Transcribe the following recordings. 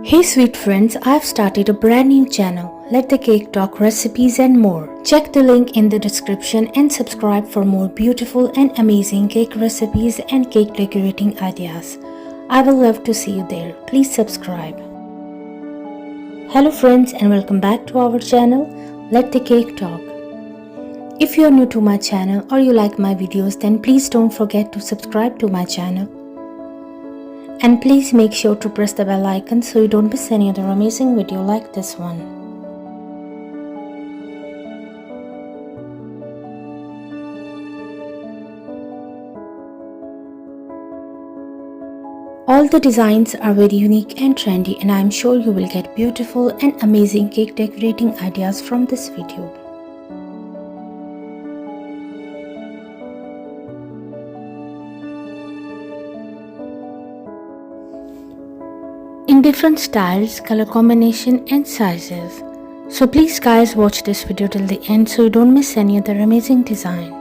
Hey sweet friends, I've started a brand new channel, Let the Cake Talk recipes and more. Check the link in the description and subscribe for more beautiful and amazing cake recipes and cake decorating ideas. I will love to see you there. Please subscribe. Hello friends and welcome back to our channel, Let the Cake Talk. If you are new to my channel or you like my videos, then please don't forget to subscribe to my channel. And please make sure to press the bell icon so you don't miss any other amazing video like this one. All the designs are very unique and trendy, and I am sure you will get beautiful and amazing cake decorating ideas from this video. In different styles, color combination and sizes. So please guys watch this video till the end so you don't miss any other amazing design.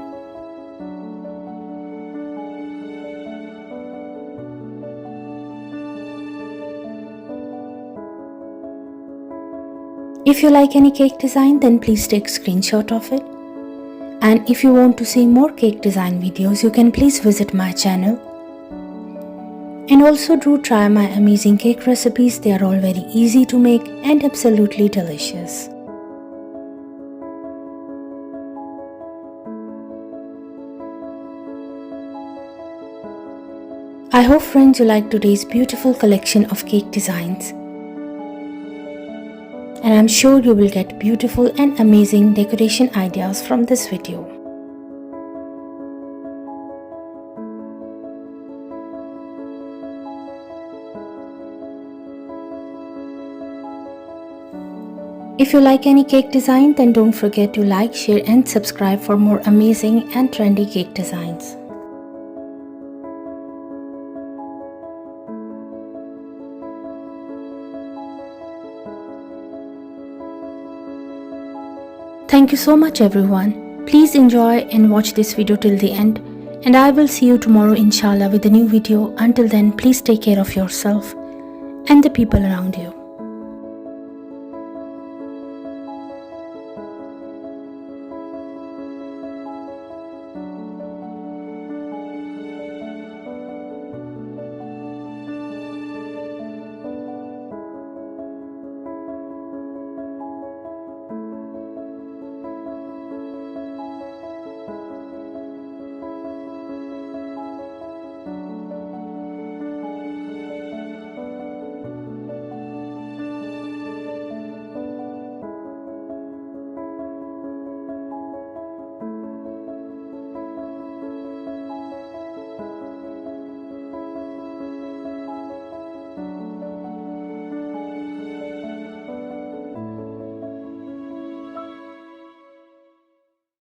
If you like any cake design, then please take a screenshot of it. And if you want to see more cake design videos, you can please visit my channel. And also do try my amazing cake recipes. They are all very easy to make and absolutely delicious. I hope friends you like today's beautiful collection of cake designs. And I'm sure you will get beautiful and amazing decoration ideas from this video. If you like any cake design, then don't forget to like, share and subscribe for more amazing and trendy cake designs. Thank you so much everyone. Please enjoy and watch this video till the end, and I will see you tomorrow inshallah with a new video. Until then, please take care of yourself and the people around you.